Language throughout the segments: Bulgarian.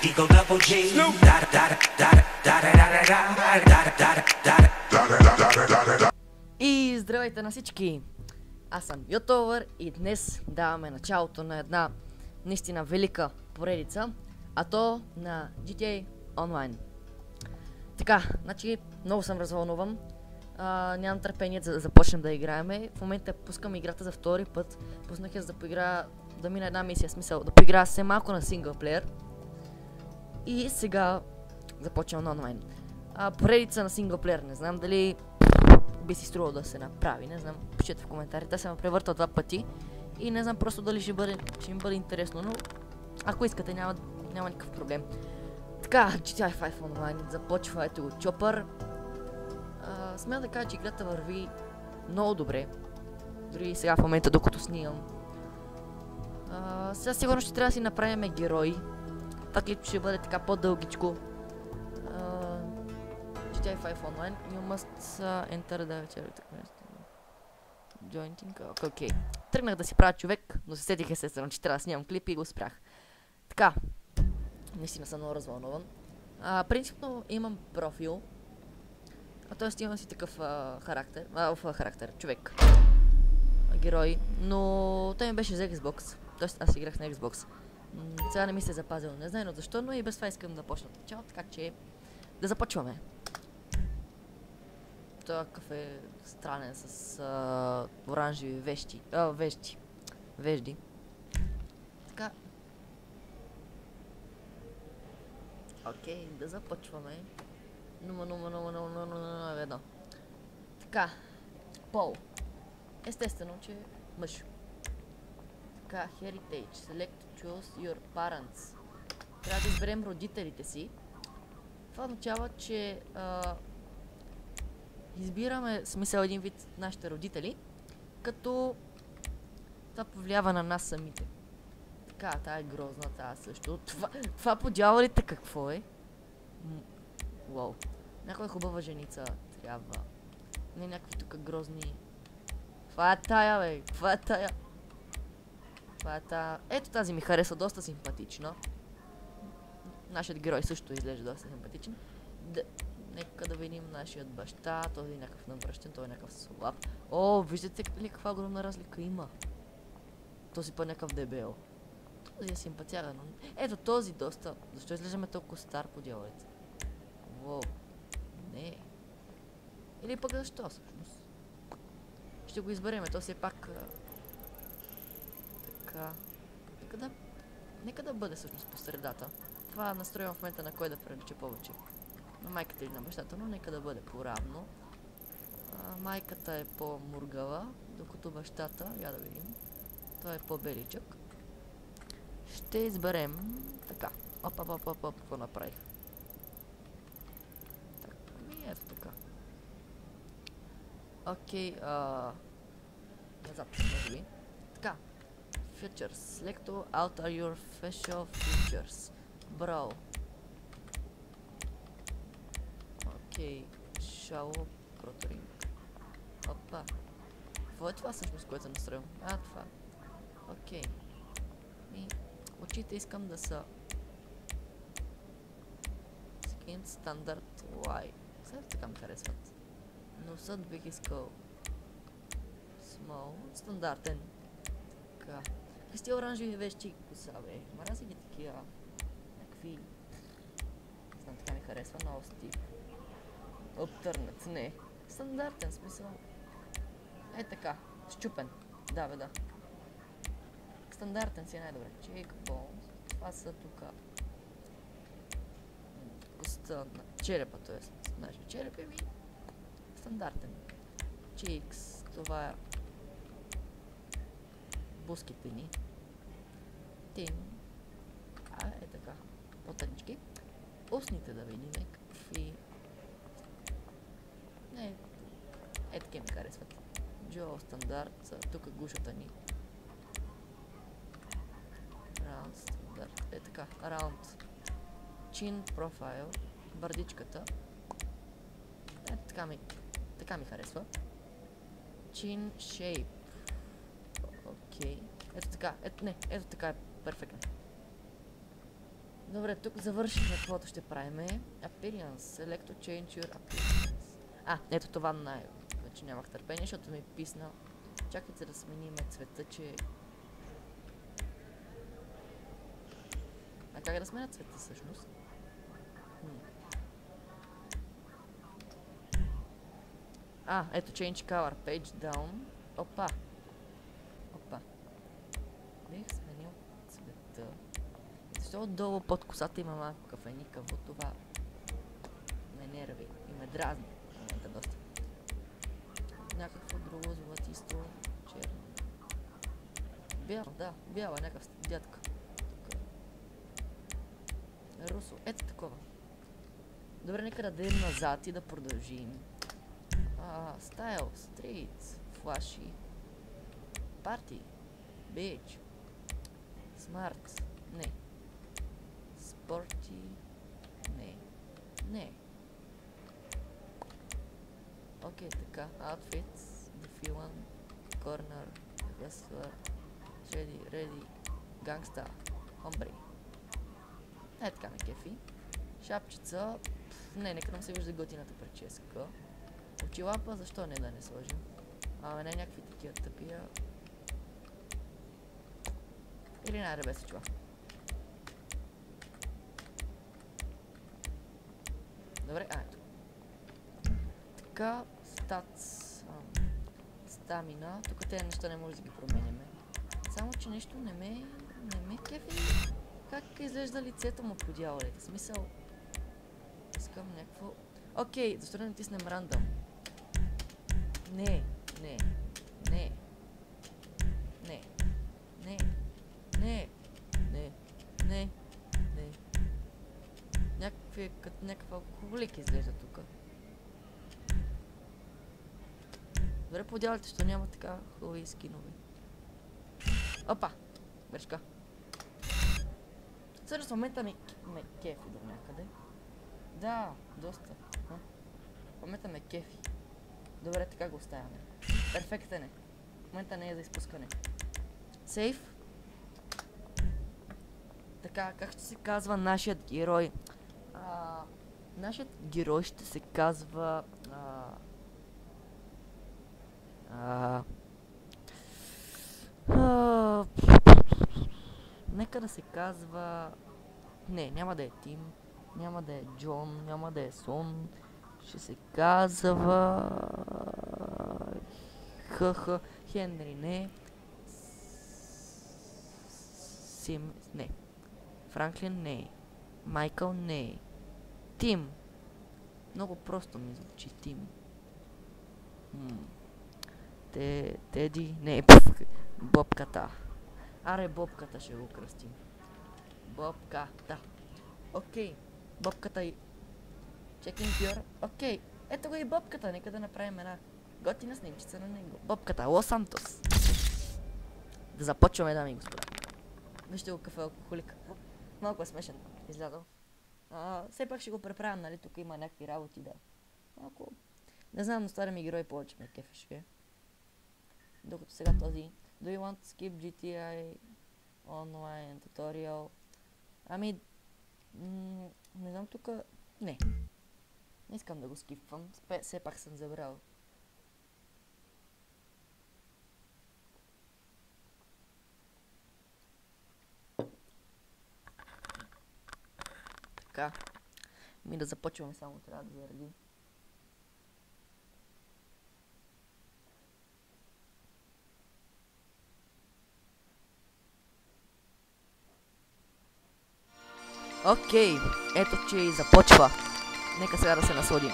Eagle double G. И здравейте на всички! Аз съм ютубър и днес даваме началото на една наистина велика поредица, а то на GTA Online. Така, значи много съм развълнуван. Нямам търпение за да започнем да играеме. В момента пускам играта за втори път. Пуснах я за да поиграя, да мина една мисия, смисъл да поиграя все малко на синглплеер. И сега започвам на онлайн. Поредица на синглплеер, не знам дали би си струвало да се направи, не знам, пишете в коментарите, съм превъртал 2 пъти и не знам просто дали ще ми бъде интересно, но ако искате няма никакъв проблем. Така, GTA 5 Online започва, ето го Chopper. Смея да кажа, че играта върви много добре, дори сега в момента докато снимам. Сега сигурно ще трябва да си направим герои, това клип ще бъде така по-дългичко. GTA 5 Online, you must enter the jointing. Окей. Тръгнах да си правя човек, но се сетих естествено, че трябва да снимам клип и го спрях. Така. Наистина съм много развълнуван. Принципно имам профил. Т.е. имам си такъв характер, човек. Герой. Но той ми беше за Xbox. Т.е. аз играх на Xbox. Сега не ми се е запазил. Не знам защо, но и без това искам да почна от начало, така че да започваме. Това какъв е странен с оранжеви вежди. Така. Окей, да започваме. Едно. Така. Пол. Естествено, че мъж. Така, Heritage. Select choose your parents. Трябва да изберем родителите си. Това означава, че избираме смисъл един вид нашите родители, като това повлиява на нас самите. Така, тая е грозна, тая също. Това по дяволите какво е? Уау. Някоя хубава женица трябва. Не някакви тук грозни. Това е тая, бе. Това е тая. Това е тая. Ето тази ми харесва, доста симпатична. Нашият герой също изглежда доста симпатичен. Нека да видим нашият баща, този е някакъв набръщен, той е някакъв слаб. О, виждате ли каква огромна разлика има? Този път някакъв дебел. Този е симпатяга, но... Ето този доста... Защо изглеждаме толкова стар по дяволите? Воу. Не. Или пък защо всъщност? Ще го избереме, то все пак... Така... Нека да бъде всъщност по средата. Това настроим в момента на кой да прилича повече. На майката или на бащата, но нека да бъде по-равно. Майката е по-мургава, докато бащата, я да видим, той е по-беличък. Ще изберем така. Оп, какво направих? Так, ето така. Окей, назад, може би. Така. Features. Select alter your facial features. Bro. Окей, шало проторинг. Опа. Какво е това всъщност, което настроим? Това. Окей. И очите искам да са Skin Standard Y. Сега така ми харесват. Носът бих искал Small. Стандартен. Така. Какви оранжеви вещи коса, бе? Марази ги такива. Някакви... Знам, така ми харесва. Много стип. Обтърнат, не. Стандартен смисъл. Е така. Щупен. Да, бе, да. Стандартен си е най-добре. Cheek bones. Това са тука. Коста на черепа, т.е. нашия череп е ми. Стандартен. Cheeks. Това е буските ни. Тим. Е така. По-тънички. Устните да видим какви... Не, таки ми харесват. Джо стандарт, тук гушата ни. Раунд стандарт, така, раунд. Чин профайл, бърдичката. Така ми харесва. Чин шейп. Окей. Ето така. Ето така е перфектно. Добре, тук завършихме каквото ще правиме. Appearance. Select to change your appearance. Ето това вече нямах търпение, защото ми писна. Чакайте се да смениме цвета, че... как да сменя цвета всъщност? Ето change color, page down. Опа. Бих сменил цвета. Защо отдолу под косата има малко кафеникаво, това ме нерви и ме дразни в момента доста. Някакво друго златисто, черно. Бяла, някакъв дядка. Русо, ето такова. Добре, нека да дадем назад и да продължим. Стайл, стрит, флаши, парти, бич, смарт, не. Спорти, не. Окей, така, outfits, дефилан, корнер, хъслър, реди, гангста, хомбри. Така ме кефи. Шапчица, нека да се вижда готината прическа. Очилапа, защо не да не сложим? Не някакви такива тъпия. Или найде без очила. Добре, ето. Така, стамина. Тук тези неща не може да ги променяме. Само, че нещо не ме кефи. Как изглежда лицето му по дяволите? В смисъл... Искам някакво... Окей, защо да натиснем рандъм? Не. Като някакъв алкохолик изглежда тук. Добре, по дяволите, що няма така хубави скинове. Опа! Брешка. Всъщност в момента ме кефи до някъде. Да, доста. В момента ме кефи. Добре, така го оставяме. Перфектен е. В момента не е за изпускане. Сейф. Така, как ще се казва нашият герой? Нашият герой ще се казва... Нека да се казва... Не, няма да е Тим, няма да е Джон, няма да е Сон. Ще се казва... Хенри, не. Не. Франклин, не. Майкъл, не. Тим. Много просто ми звучи Тим. Теди, не. Бобката. Аре, Бобката ще го кръстим. Бобката. Окей. Бобката и... Checking your... Окей. Ето го и Бобката. Нека да направим една готина снимчица на него. Бобката. Лос Сантос. Да започваме, дами и господа. Вижте го кафе алкохолик. Малко е смешен. Излязъл. Все пак ще го преправям, нали? Тук има някакви работи, да. Малко... Не знам, но стари ми герой повече ме кефеше. Докато сега този... Do you want to skip GTI online tutorial? Ами... не знам тук... Не. Не искам да го скипвам. Все пак съм забрал. Така. Ми да започваме, само трябва да заради. Окей, ето че и започва. Нека сега да се насладим.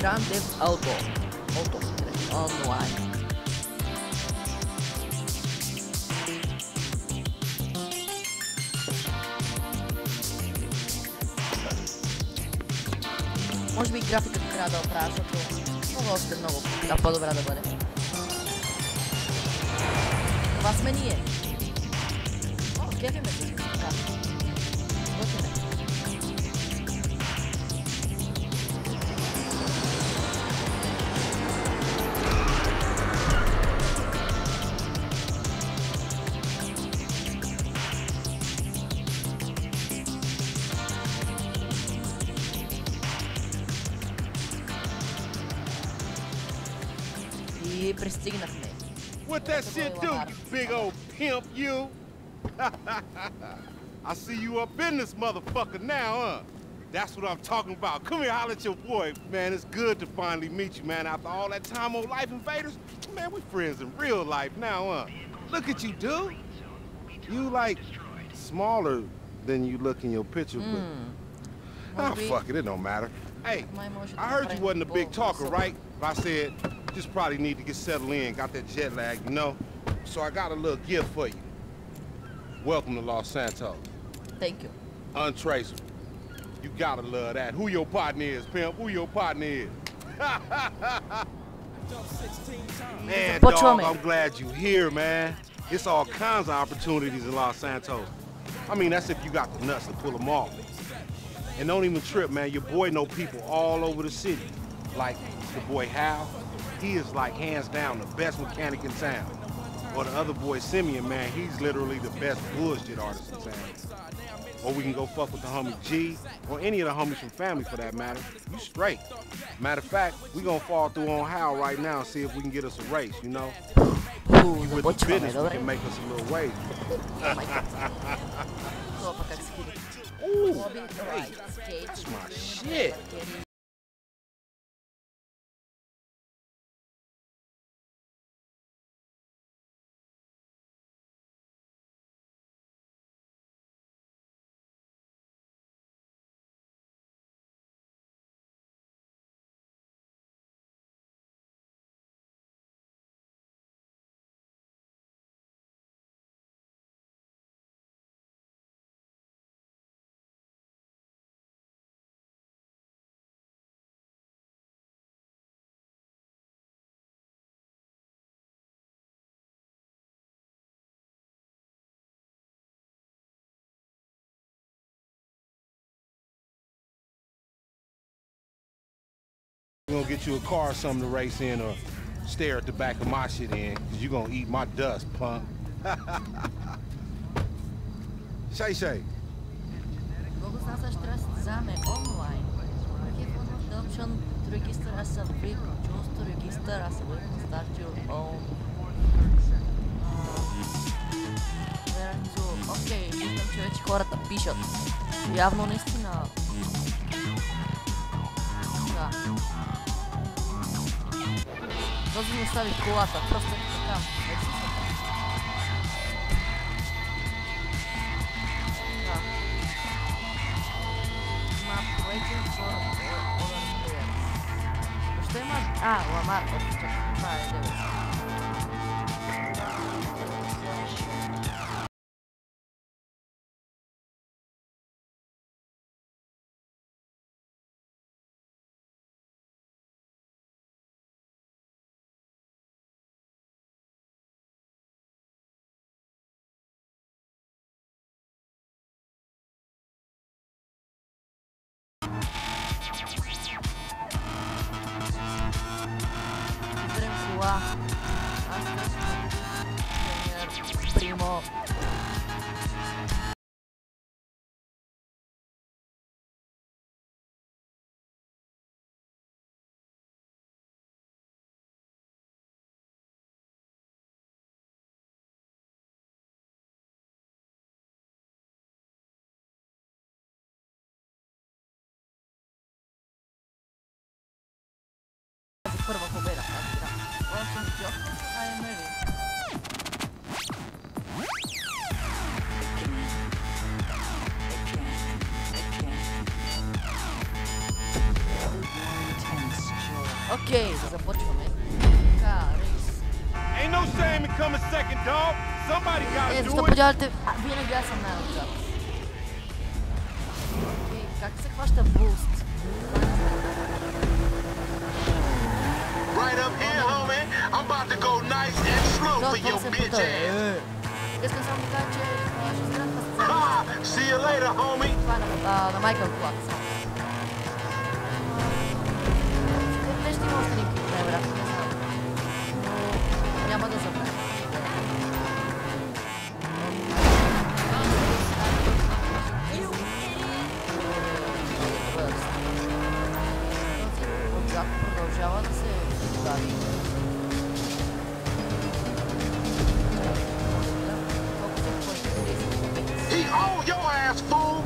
Grand Theft Auto. Онлайн. Може би графиката трябва да оправя, защото мога още много по-добра да бъде. Това сме ние. О, кефиме се така. Готиме. И пристигнахме. What that shit do, you big old pimp, you? I see you up in this motherfucker now, huh? That's what I'm talking about. Come here, holler at your boy. Man, it's good to finally meet you, man. After all that time on Life Invaders, man, we friends in real life now, huh? Look at you, dude. You, like, smaller than you look in your picture, but... Oh, fuck it, it don't matter. Hey, I heard you wasn't a big talker, right? But I said, just probably need to get settled in. Got that jet lag, you know? So I got a little gift for you. Welcome to Los Santos. Thank you. Untraceable. You gotta love that. Who your partner is, pimp? Who your partner is? Man, dog, I'm glad you're here, man. It's all kinds of opportunities in Los Santos. I mean, that's if you got the nuts to pull them off. And don't even trip, man. Your boy know people all over the city. Like the boy Hal. He is like hands down the best mechanic in town. Or the other boy Simeon, man, he's literally the best bullshit artist in town. Or we can go fuck with the homie G, or any of the homies from family for that matter. You straight. Matter of fact, we gonna fall through on Hal right now and see if we can get us a race, you know? With the business, we can make us a little wage. Ooh, hey, that's my shit. We're gonna get you a car or something to race in or stare at the back of my shit in, cause you're gonna eat my dust, punk. Shay. Колко са състезаме онлайн? Кефът adoption to register as a free, choose to register as a way to start your own. Окей, виждам, че вече хората пишат. Явно наистина. Да. Този ми остави колата, просто така. Вече съм там. Да. Map waiting for other players. Въобще има... Ламар, това е 9. Primo. Първа победа. I am ready. Intense joy. Окей, започваме. Така, рейс. Ain't no shame in coming second, dog. Somebody gotta Защо do it. подявате? Винаги аз съм най-отзад. Окей, как се хваща буст? Right up here, homie. I'm about to go nice and slow for your bitch ass. Искам само да кажа, че ще изград на сцена. Ha! See you later, homie. Това е на Майкъл Клак. Къде ще има още един клип, най-вероятно, не знам. Но няма да забравя. Отзад продължава да се удари. He owe your ass, fool.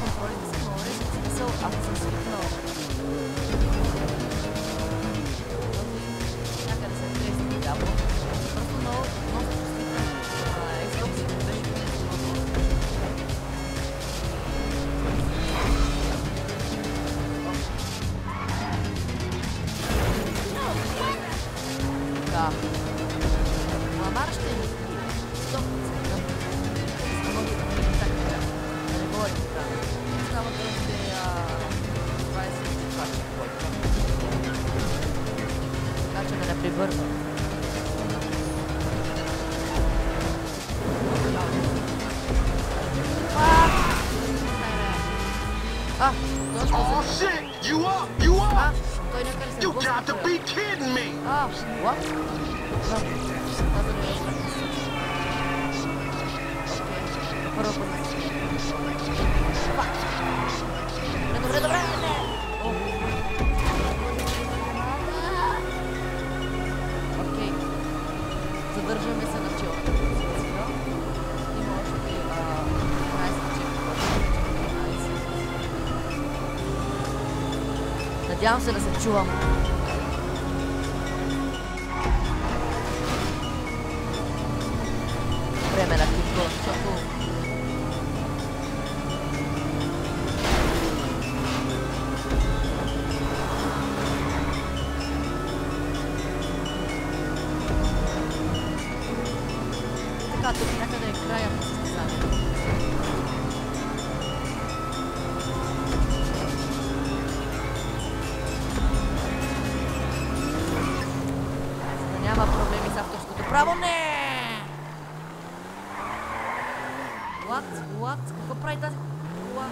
Контролите са много резки, в смисъл, ако съм свикнал. Някъде се тресни дявол. Просто много се чувствително. Xbox и беше да. Ламар ще ми стоп. Не мога да ми така. Да не говорим така. Става да ще 20 пача. Така че да не прибърза. Точно Oh за... shit! You up? You up? Той някъде се You блъска. got to be kidding me! What? Да. Това да не е. Окей. Първа позиция. Добре, добре, не! Окей. Задържаме се на челната позиция. Има още 15 чека. Надявам се да се чувам. Време на кипко, защото... Така, тук някъде е края на състезанието. За да няма проблеми с авторското право. Не! What? Какво прави тази кола?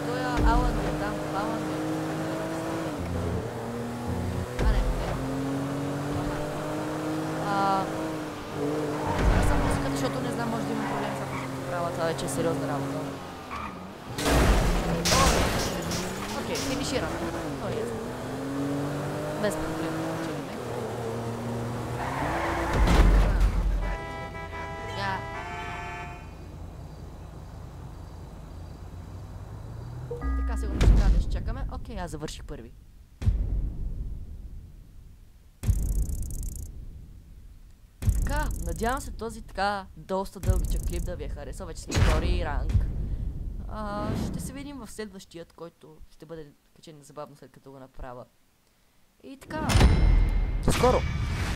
Той е Алан е там. Алан е. А, не. Аз съм музиката, защото не знам, може да има проблем с авторското право. Това вече е сериозна работа. Окей, финишираме. Той е. Без проблем. Така сигурно ще трябва да изчакаме. Окей, аз завърших първи. Така, надявам се този така доста дългичък клип да ви е харесал. Вече сме втори ранг. Ще се видим в следващият, който ще бъде качен незабавно след като го направя. И така, до скоро!